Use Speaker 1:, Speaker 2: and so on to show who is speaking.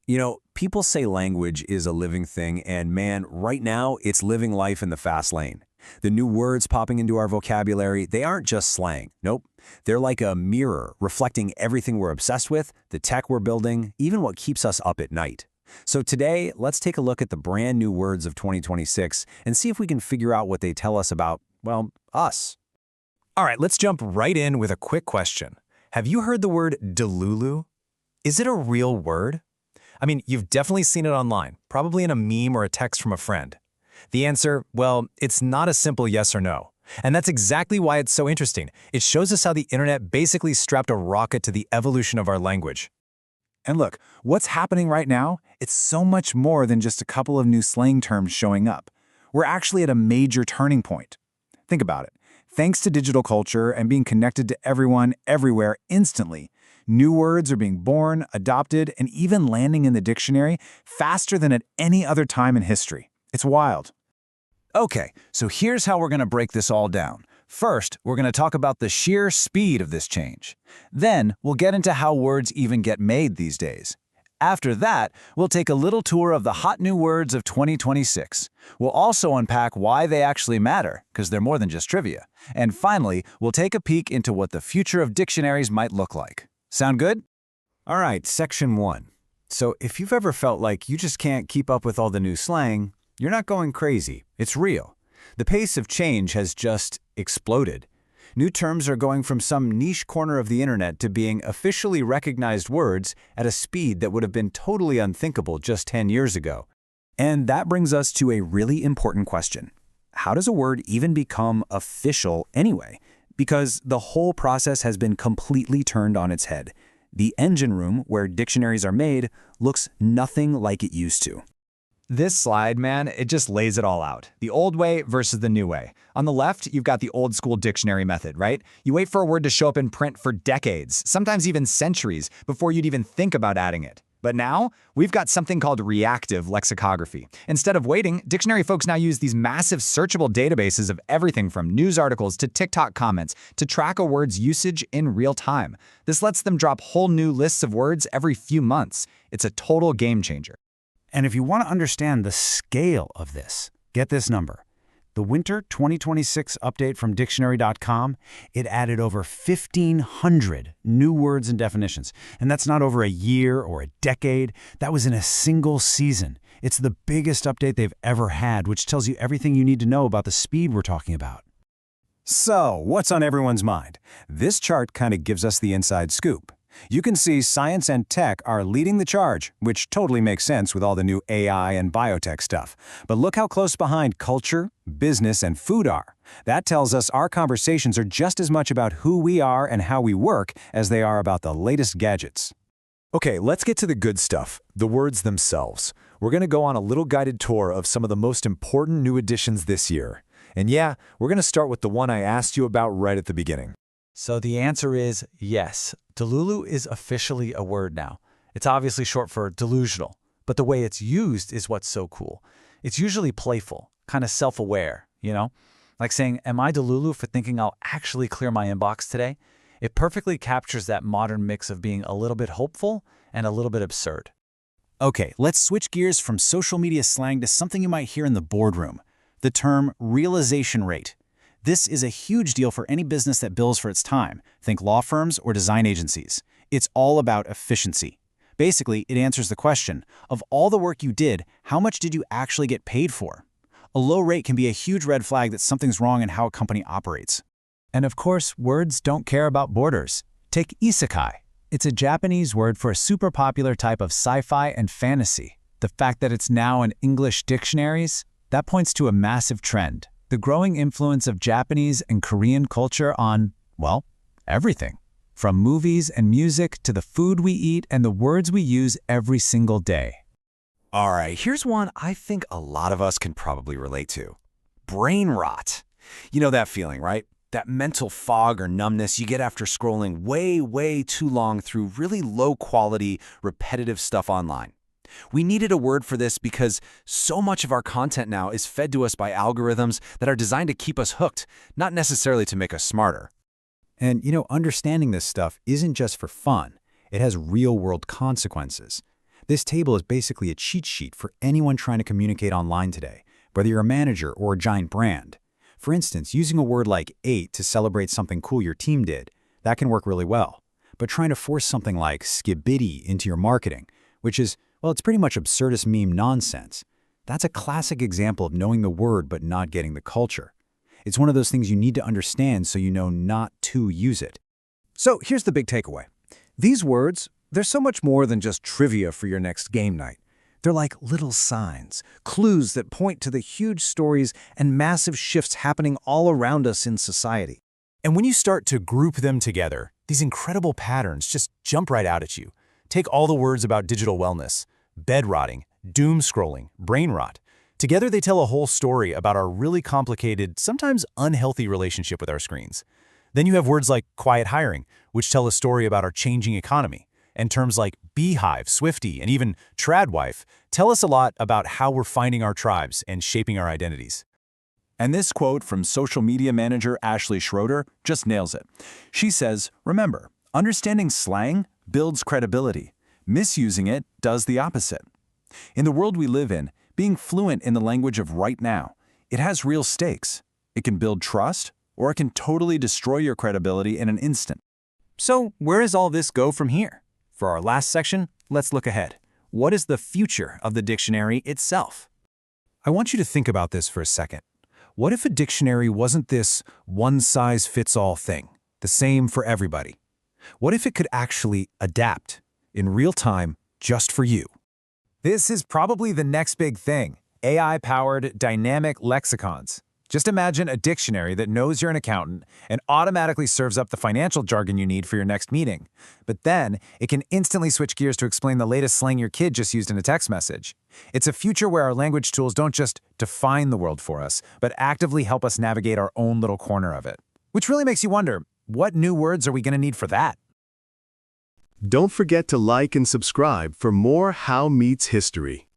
Speaker 1: People say language is a living thing, and man, right now, it's living life in the fast lane. The new words popping into our vocabulary, they aren't just slang. Nope. They're like a mirror, reflecting everything we're obsessed with, the tech we're building, even what keeps us up at night. So today, let's take a look at the brand new words of 2026 and see if we can figure out what they tell us about, well, us.
Speaker 2: All right, let's jump right in with a quick question. Have you heard the word Delulu? Is it a real word? I mean, you've definitely seen it online, probably in a meme or a text from a friend. The answer, well, it's not a simple yes or no. And that's exactly why it's so interesting. It shows us how the internet basically strapped a rocket to the evolution of our language.
Speaker 3: And look, what's happening right now, it's so much more than just a couple of new slang terms showing up. We're actually at a major turning point. Think about it. Thanks to digital culture and being connected to everyone, everywhere, instantly, new words are being born, adopted, and even landing in the dictionary faster than at any other time in history. It's wild.
Speaker 4: Okay, so here's how we're going to break this all down. First, we're going to talk about the sheer speed of this change. Then, we'll get into how words even get made these days. After that, we'll take a little tour of the hot new words of 2026. We'll also unpack why they actually matter, because they're more than just trivia. And finally, we'll take a peek into what the future of dictionaries might look like. Sound good?
Speaker 1: All right, section 1. So if you've ever felt like you just can't keep up with all the new slang, you're not going crazy. It's real. The pace of change has just exploded. New terms are going from some niche corner of the internet to being officially recognized words at a speed that would have been totally unthinkable just 10 years ago. And that brings us to a really important question. How does a word even become official anyway? Because the whole process has been completely turned on its head. The engine room, where dictionaries are made, looks nothing like it used to.
Speaker 2: This slide, man, it just lays it all out. The old way versus the new way. On the left, you've got the old school dictionary method, right? You wait for a word to show up in print for decades, sometimes even centuries, before you'd even think about adding it. But now, we've got something called reactive lexicography. Instead of waiting, dictionary folks now use these massive searchable databases of everything from news articles to TikTok comments to track a word's usage in real time. This lets them drop whole new lists of words every few months. It's a total game changer.
Speaker 3: And if you want to understand the scale of this, get this number. The Winter 2026 update from dictionary.com, it added over 1,500 new words and definitions. And that's not over a year or a decade. That was in a single season. It's the biggest update they've ever had, which tells you everything you need to know about the speed we're talking about.
Speaker 1: So, what's on everyone's mind? This chart kind of gives us the inside scoop. You can see science and tech are leading the charge, which totally makes sense with all the new AI and biotech stuff. But look how close behind culture, business, and food are. That tells us our conversations are just as much about who we are and how we work as they are about the latest gadgets.
Speaker 2: Okay, let's get to the good stuff, the words themselves. We're going to go on a little guided tour of some of the most important new additions this year. And yeah, we're going to start with the one I asked you about right at the beginning.
Speaker 4: So the answer is yes. Delulu is officially a word now. It's obviously short for delusional, but the way it's used is what's so cool. It's usually playful, kind of self-aware, Like saying, am I Delulu for thinking I'll actually clear my inbox today? It perfectly captures that modern mix of being a little bit hopeful and a little bit absurd.
Speaker 3: Okay, let's switch gears from social media slang to something you might hear in the boardroom. The term realization rate. This is a huge deal for any business that bills for its time. Think law firms or design agencies. It's all about efficiency. Basically, it answers the question, of all the work you did, how much did you actually get paid for? A low rate can be a huge red flag that something's wrong in how a company operates.
Speaker 5: And of course, words don't care about borders. Take isekai. It's a Japanese word for a super popular type of sci-fi and fantasy. The fact that it's now in English dictionaries, that points to a massive trend. The growing influence of Japanese and Korean culture on, well, everything. From movies and music to the food we eat and the words we use every single day.
Speaker 1: All right, here's one I think a lot of us can probably relate to. Brain rot. You know that feeling, right? That mental fog or numbness you get after scrolling way too long through really low-quality, repetitive stuff online. We needed a word for this because so much of our content now is fed to us by algorithms that are designed to keep us hooked, not necessarily to make us smarter.
Speaker 3: And, understanding this stuff isn't just for fun. It has real-world consequences. This table is basically a cheat sheet for anyone trying to communicate online today, whether you're a manager or a giant brand. For instance, using a word like 8 to celebrate something cool your team did, that can work really well. But trying to force something like skibidi into your marketing, which is, well, it's pretty much absurdist meme nonsense. That's a classic example of knowing the word but not getting the culture. It's one of those things you need to understand so you know not to use it.
Speaker 4: So here's the big takeaway. These words, they're so much more than just trivia for your next game night. They're like little signs, clues that point to the huge stories and massive shifts happening all around us in society.
Speaker 5: And when you start to group them together, these incredible patterns just jump right out at you. Take all the words about digital wellness, bed rotting, doom scrolling, brain rot. Together they tell a whole story about our really complicated, sometimes unhealthy relationship with our screens. Then you have words like quiet hiring, which tell a story about our changing economy. And terms like beehive, swifty, and even tradwife tell us a lot about how we're finding our tribes and shaping our identities.
Speaker 2: And this quote from social media manager Ashley Schroeder just nails it. She says, remember, understanding slang builds credibility. Misusing it does the opposite. In the world we live in, being fluent in the language of right now, it has real stakes. It can build trust, or it can totally destroy your credibility in an instant.
Speaker 5: So where does all this go from here? For our last section, let's look ahead. What is the future of the dictionary itself? I want you to think about this for a second. What if a dictionary wasn't this one-size-fits-all thing, the same for everybody? What if it could actually adapt in real time just for you?
Speaker 2: This is probably the next big thing, AI-powered dynamic lexicons. Just imagine a dictionary that knows you're an accountant and automatically serves up the financial jargon you need for your next meeting. But then, it can instantly switch gears to explain the latest slang your kid just used in a text message. It's a future where our language tools don't just define the world for us, but actively help us navigate our own little corner of it. Which really makes you wonder, what new words are we going to need for that?
Speaker 6: Don't forget to like and subscribe for more How Meets History.